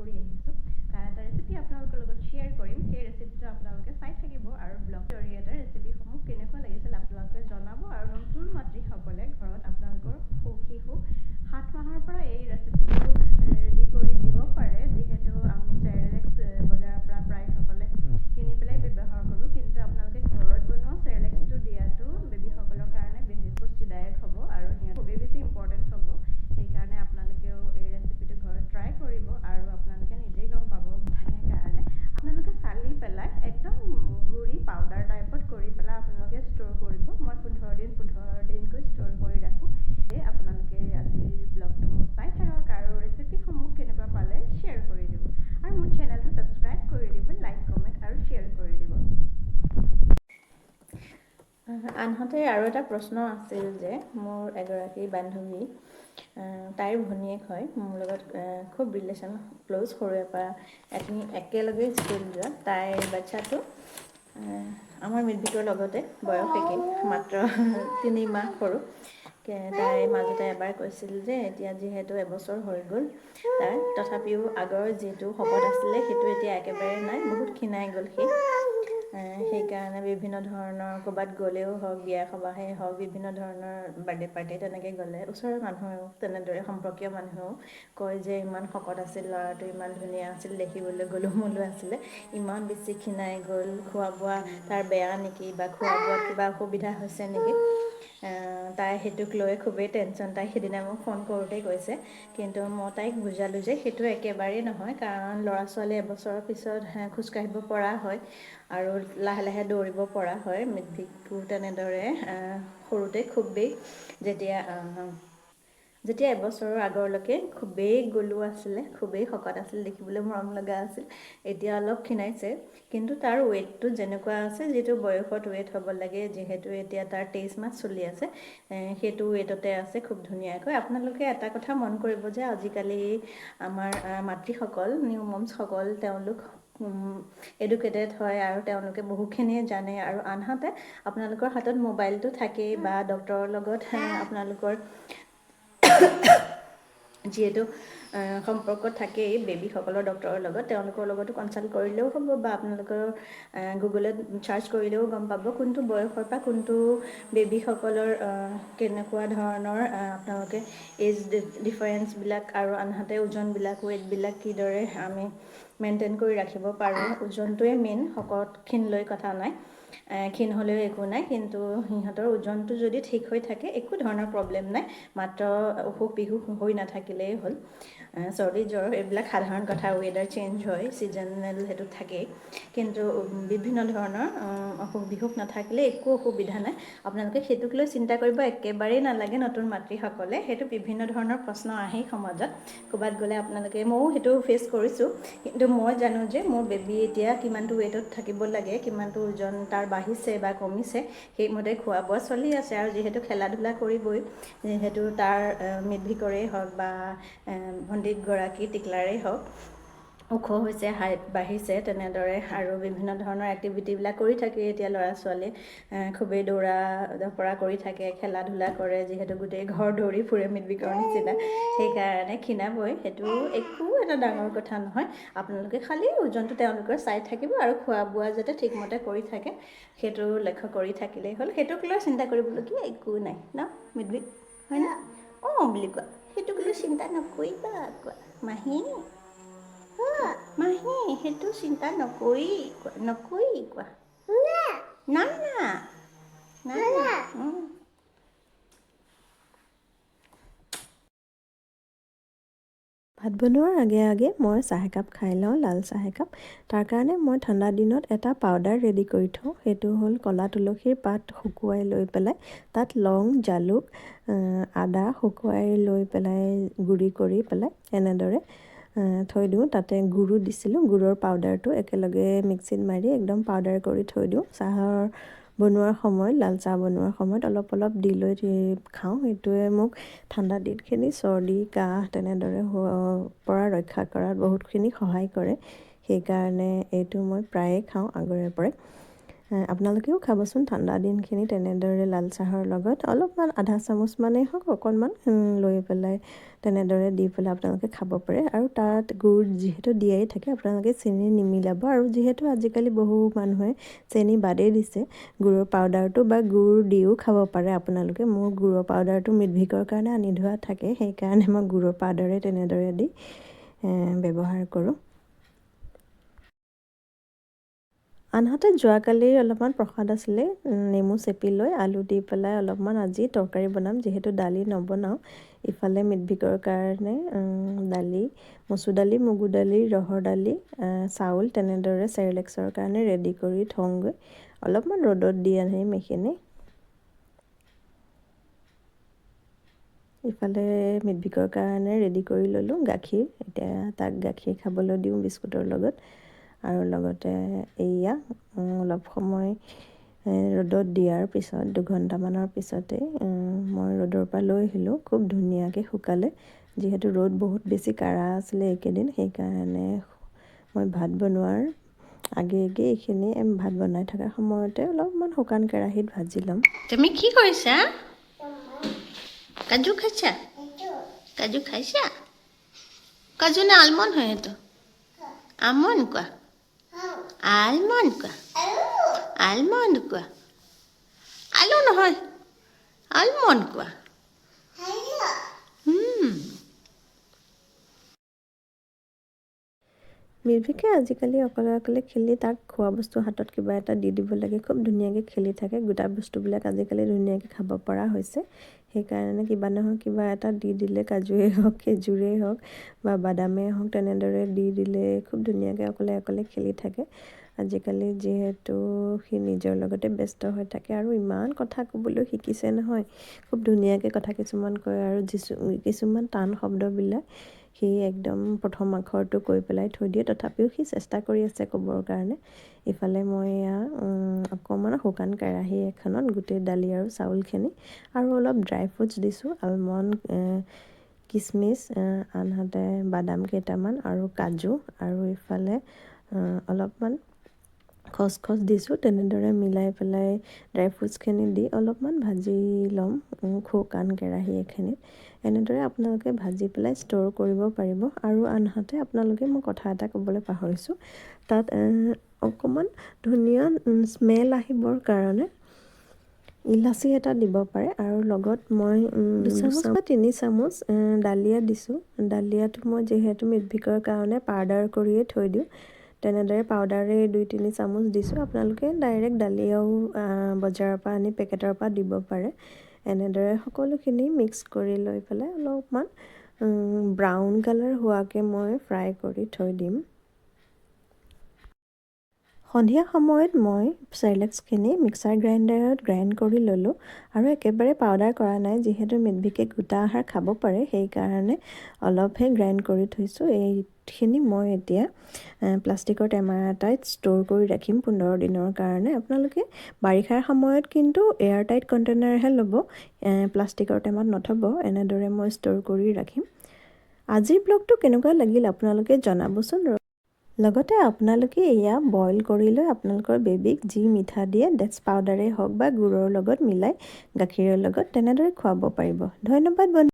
কৰি আহিছোঁ তাৰ এটা ৰেচিপি আপোনালোকৰ লগত শ্বেয়াৰ কৰিম সেই ৰেচিপিটো আপোনালোকে চাই থাকিব আৰু ব্লগ জৰিয়তে ৰেচিপিসমূহ কেনেকুৱা লাগিছিল আপোনালোকে জনাব আৰু নতুন মাতৃসকলে ঘৰত আপোনালোকৰ শিশু 7 মাহৰ পৰা এই ৰেচিপিটো ৰেডি কৰি দিব পাৰে যিহেতু আমি চেৰেলেক্স বজাৰৰ পৰা প্ৰায়সকলে কিনি পেলাই ব্যৱহাৰ কৰোঁ কিন্তু আপোনালোকে ঘৰত বনোৱা চেৰেলেক্সটো দিয়াটো বেবীসকলৰ কাৰণে বেছি পুষ্টিদায়ক হ'ব আৰু সিহঁত খুবেই বেছি ইম্পৰ্টেণ্ট হ'ব সেইকাৰণে আপোনালোকেও এই ৰেচিপিটো ঘৰত ট্ৰাই কৰিব আৰু আপোনালোকে নিজেই গম পাব সেইকাৰণে আপোনালোকে চালি পেলাই একদম গুড়ি পাউডাৰ টাইপত কৰি পেলাই আপোনালোকে ষ্ট'ৰ কৰিব মই 15 দিনকৈ ষ্ট'ৰ কৰি ৰাখোঁ আপোনালোকে আজিৰ ব্লগটো মোৰ চাই থাকক আৰু ৰেচিপিসমূহ কেনেকুৱা পালে শ্বেয়াৰ কৰি দিব আৰু মোৰ চেনেলটো ছাবস্ক্ৰাইব কৰি দিব লাইক কমেণ্ট আৰু শ্বেয়াৰ কৰি দিব আনহাতে আৰু এটা প্ৰশ্ন আছিল যে মোৰ এগৰাকী বান্ধৱী তাইৰ ভনীয়েক হয় মোৰ লগত খুব ৰিলেশ্যন ক্ল'জ সৰুৰে পৰা একেলগে স্কুল যোৱা তাইৰ বাচ্চাটো আমাৰ মিডভিটোৰ লগতে বয়স একেই মাত্ৰ 3 মাহ সৰু তাই মাজতে এবাৰ কৈছিল যে এতিয়া যিহেতু এবছৰ হৈ গ'ল তাৰ তথাপিও আগৰ যিটো শকত আছিলে সেইটো এতিয়া একেবাৰে নাই বহুত ক্ষীণাই গ'ল সেইকাৰণে বিভিন্ন ধৰণৰ ক'ৰবাত গ'লেও হওক বিয়া সবাহেই হওক বিভিন্ন ধৰণৰ বাৰ্থডে পাৰ্টি তেনেকৈ গ'লে ওচৰৰ মানুহেও তেনেদৰে সম্পৰ্কীয় মানুহেও কয় যে ইমান শকত আছিল ল'ৰাটো ইমান ধুনীয়া আছিল দেখিবলৈ গোলুমোলু আছিলে ইমান বেছি ক্ষীণাই গ'ল খোৱা বোৱা তাৰ বেয়া নেকি বা খোৱা বোৱাত কিবা অসুবিধা হৈছে নেকি তাই সেইটোক লৈ খুবেই টেনশ্যন তাই সেইদিনা মোক ফোন কৰোঁতেই কৈছে কিন্তু মই তাইক বুজালোঁ যে সেইটো একেবাৰেই নহয় কাৰণ ল'ৰা ছোৱালী এবছৰৰ পিছত খোজকাঢ়িব পৰা হয় আৰু লাহে লাহে দৌৰিব পৰা হয় মিডভিকো তেনেদৰে সৰুতে খুবেই যেতিয়া এবছৰৰ আগৰলৈকে খুবেই গলু আছিলে খুবেই শকত আছিল দেখিবলৈ মৰম লগা আছিল এতিয়া অলপ ক্ষীণাইছে কিন্তু তাৰ ৱেইটটো যেনেকুৱা আছে যিটো বয়সত ৱেইট হ'ব লাগে যিহেতু এতিয়া তাৰ 23 মাহ চলি আছে সেইটো ৱেইটতে আছে খুব ধুনীয়াকৈ আপোনালোকে এটা কথা মন কৰিব যে আজিকালি আমাৰ মাতৃসকল নিউ মমছসকল তেওঁলোক এডুকেটেড হয় আৰু তেওঁলোকে বহুখিনিয়ে জানে আৰু আনহাতে আপোনালোকৰ হাতত মোবাইলটো থাকেই বা ডক্টৰৰ লগত আপোনালোকৰ যিহেতু সম্পৰ্ক থাকেই বেবীসকলৰ ডক্টৰৰ লগত তেওঁলোকৰ লগতো কনচাল্ট কৰিলেও হ'ব বা আপোনালোকৰ গুগলত চাৰ্চ কৰিলেও গম পাব কোনটো বয়সৰ পৰা কোনটো বেবীসকলৰ কেনেকুৱা ধৰণৰ আপোনালোকে এজ ডিফাৰেঞ্চবিলাক আৰু আনহাতে ওজনবিলাক ৱেইটবিলাক কিদৰে আমি মেইনটেইন কৰি ৰাখিব পাৰোঁ ওজনটোৱে মেইন শকত ক্ষীণ লৈ কথা নাই ক্ষীণ হ'লেও একো নাই কিন্তু সিহঁতৰ ওজনটো যদি ঠিক হৈ থাকে একো ধৰণৰ প্ৰব্লেম নাই মাত্ৰ অসুখ বিসুখ হৈ নাথাকিলেই হ'ল চৰ্দি জ্বৰ এইবিলাক সাধাৰণ কথা ৱেডাৰ চেঞ্জ হয় ছিজনেল সেইটো থাকেই কিন্তু বিভিন্ন ধৰণৰ অসুখ বিসুখ নাথাকিলে একো অসুবিধা নাই আপোনালোকে সেইটোক লৈ চিন্তা কৰিব একেবাৰেই নালাগে নতুন মাতৃসকলে সেইটো বিভিন্ন ধৰণৰ প্ৰশ্ন আহেই সমাজত ক'ৰবাত গ'লে আপোনালোকে ময়ো সেইটো ফেচ কৰিছোঁ কিন্তু মই জানো যে মোৰ বেবী এতিয়া কিমানটো ৱেইটত থাকিব লাগে কিমানটো ওজন তাৰ বাঢ়িছে বা কমিছে সেইমতে খোৱা বোৱা চলি আছে আৰু যিহেতু খেলা ধূলা কৰিবই যিহেতু তাৰ মিডভিকৰেই হওক বা ভণ্টিগৰাকী টিকলাৰেই হওক ওখ হৈছে হাইট বাঢ়িছে তেনেদৰে আৰু বিভিন্ন ধৰণৰ এক্টিভিটিবিলাক কৰি থাকে এতিয়া ল'ৰা ছোৱালীয়ে খুবেই দৌৰা পৰা কৰি থাকে খেলা ধূলা কৰে যিহেতু গোটেই ঘৰ দৌৰি ফুৰে মিডভিকৰ নিচিনা সেইকাৰণে ক্ষীণাবই সেইটো একো এটা ডাঙৰ কথা নহয় আপোনালোকে খালি ওজনটো তেওঁলোকৰ চাই থাকিব আৰু খোৱা বোৱা যাতে ঠিকমতে কৰি থাকে সেইটো লক্ষ্য কৰি থাকিলেই হ'ল সেইটোক লৈ চিন্তা কৰিবলগীয়া একো নাই ন মিডভিক হয় না অঁ বুলি কোৱা সেইটোক লৈ চিন্তা নকৰিবা কোৱা মাহী মাহী সেইটো চিন্তা নকৰি কোৱা না না না ভাত বনোৱাৰ আগে আগে মই চাহ একাপ খাই লওঁ লাল চাহ একাপ তাৰ কাৰণে মই ঠাণ্ডা দিনত এটা পাউডাৰ ৰেডি কৰি থওঁ সেইটো হ'ল ক'লা তুলসীৰ পাত শুকুৱাই লৈ পেলাই তাত লং জালুক আদা শুকুৱাই লৈ পেলাই গুড়ি কৰি পেলাই এনেদৰে থৈ দিওঁ তাতে গুড়ো দিছিলোঁ গুড়ৰ পাউডাৰটো একেলগে মিক্সিত মাৰি একদম পাউডাৰ কৰি থৈ দিওঁ চাহৰ বনোৱাৰ সময়ত লাল চাহ বনোৱাৰ সময়ত অলপ অলপ দি লৈ খাওঁ সেইটোৱে মোক ঠাণ্ডা দিনখিনি চৰ্দি কাহ তেনেদৰে পৰা ৰক্ষা কৰাত বহুতখিনি সহায় কৰে সেইকাৰণে এইটো মই প্ৰায়ে খাওঁ আগৰে পৰাই আপোনালোকেও খাবচোন ঠাণ্ডা দিনখিনি তেনেদৰে লাল চাহৰ লগত অলপমান আধা চামুচ মানেই হওক অকণমান লৈ পেলাই তেনেদৰে দি পেলাই আপোনালোকে খাব পাৰে। আৰু তাত গুড় যিহেতু দিয়াই থাকে আপোনালোকে চেনি নিমিলাব। আৰু যিহেতু আজিকালি বহু মানুহে চেনি বাদেই দিছে, গুড়ৰ পাউডাৰটো বা গুড় দিও খাব পাৰে আপোনালোকে। মোৰ গুড়ৰ পাউডাৰটো মিডভিকৰ কাৰণে আনি থোৱা থাকে, সেইকাৰণে মই গুড়ৰ পাউডাৰে তেনেদৰে দি ব্যৱহাৰ কৰোঁ। আনহাতে যোৱাকালিৰ অলপমান প্ৰসাদ আছিলে, নেমু চেপি লৈ আলু দি পেলাই অলপমান আজি তৰকাৰী বনাম, যিহেতু দালি নবনাওঁ। ইফালে মিডভিকৰ কাৰণে দালি, মচুৰ দালি, মগু দালি, ৰহৰ দালি, চাউল তেনেদৰে চেৰেলেক্সৰ কাৰণে ৰেডি কৰি থওঁগৈ। অলপমান ৰ'দত দি আনিম এইখিনি। ইফালে মিডভিকৰ কাৰণে ৰেডি কৰি ল'লোঁ গাখীৰ, এতিয়া তাক গাখীৰ খাবলৈ দিওঁ বিস্কুটৰ লগত। আৰু লগতে এয়া অলপ সময় ৰ'দত দিয়াৰ পিছত 2 ঘণ্টামানৰ পিছতে মই ৰ'দৰ পৰা লৈ আহিলোঁ। খুব ধুনীয়াকৈ শুকালে, যিহেতু ৰ'দ বহুত বেছি কাঢ়া আছিলে এইকেইদিন, সেইকাৰণে মই ভাত বনোৱাৰ আগে এইখিনি ভাত বনাই থকাৰ সময়তে অলপমান শুকান কেৰাহীত ভাজি ল'ম। তুমি কি কৰিছা? কাজু খাইছা? কাজু খাইছা? কাজু নে আলমণ্ড হয় এইটো? আলমণ্ড কোৱা, আলমণ্ড কোৱা, আলমণ্ড কোৱা, আলু নহয় আলমণ্ড কোৱা। মিডভিকে আজিকালি অকলে খেলি তাক খোৱা বস্তু হাতত কিবা এটা দি দিব লাগে, খুব ধুনীয়াকৈ খেলি থাকে। গোটা বস্তুবিলাক আজিকালি ধুনীয়াকৈ খাব পৰা হৈছে, সেইকাৰণে কিবা নহয় কিবা এটা দি দিলে, কাজুৱেই হওক, খেজুৰেই হওক বা বাদামেই হওক, তেনেদৰে দি দিলে খুব ধুনীয়াকৈ অকলে খেলি থাকে। আজিকালি যিহেতু সি নিজৰ লগতে ব্যস্ত হৈ থাকে আৰু ইমান কথা ক'বলৈ শিকিছে নহয়, খুব ধুনীয়াকৈ কথা কিছুমান কয়। আৰু কিছুমান টান শব্দবিলাক সি একদম প্ৰথম আখৰটো কৈ পেলাই থৈ দিয়ে, তথাপিও সি চেষ্টা কৰি আছে ক'বৰ কাৰণে। ইফালে মই এয়া অকণমান শুকান কেৰাহী এখনত গোটেই দালি আৰু চাউলখিনি আৰু অলপ ড্ৰাই ফ্ৰুটছ দিছোঁ, আলমণ্ড, কিচমিচ, আনহাতে বাদাম কেইটামান আৰু কাজু, আৰু ইফালে অলপমান খচখচ দিছোঁ। তেনেদৰে মিলাই পেলাই ড্ৰাই ফ্ৰুটছখিনি দি অলপমান ভাজি ল'ম শুকান কেৰাহী এখিনিত। এনেদৰে আপোনালোকে ভাজি পেলাই ষ্ট'ৰ কৰিব পাৰিব। আৰু আনহাতে আপোনালোকে মই কথা এটা ক'বলৈ পাহৰিছোঁ, তাত অকণমান ধুনীয়া স্মেল আহিবৰ কাৰণে ইলাচি এটা দিব পাৰে। আৰু লগত মই 2 চামুচ বা 3 চামুচ ডালিয়া দিছোঁ। ডালিয়াটো মই যিহেতু মিডভিকৰ কাৰণে পাউডাৰ কৰিয়ে থৈ দিওঁ, তেনেদৰে পাউডাৰে 2-3 চামুচ দিছোঁ। আপোনালোকে ডাইৰেক্ট ডালিয়াও বজাৰৰ পৰা আনি পেকেটৰ পৰা দিব পাৰে। এনেদৰে সকলোখিনি মিক্স কৰি লৈ পেলাই অলপমান ব্ৰাউন কালাৰ হোৱাকৈ মই ফ্ৰাই কৰি থৈ দিম। সন্ধিয়া সময়ত মই চেৰেলেক্সখিনি মিক্সাৰ গ্ৰাইণ্ডাৰত গ্ৰাইণ্ড কৰি ল'লোঁ। আৰু একেবাৰে পাউডাৰ কৰা নাই, যিহেতু মিডভিকে গোটা আহাৰ খাব পাৰে, সেইকাৰণে অলপহে গ্ৰাইণ্ড কৰি থৈছোঁ। এইখিনি মই এতিয়া প্লাষ্টিকৰ টেমা এটাত ষ্ট'ৰ কৰি ৰাখিম 15 দিনৰ কাৰণে। আপোনালোকে বাৰিষাৰ সময়ত কিন্তু এয়াৰটাইট কণ্টেইনাৰহে ল'ব, প্লাষ্টিকৰ টেমাত নথ'ব। এনেদৰে মই ষ্ট'ৰ কৰি ৰাখিম। আজিৰ ব্লগটো কেনেকুৱা লাগিল আপোনালোকে জনাবচোন। লগতে আপোনালোকে এয়া বইল কৰি লৈ আপোনালোকৰ বেবীক যি মিঠা দিয়ে, ডেটছ পাউডাৰেই হওক বা গুড়ৰ লগত মিলাই গাখীৰৰ লগত তেনেদৰে খুৱাব পাৰিব। ধন্যবাদ বন্ধু।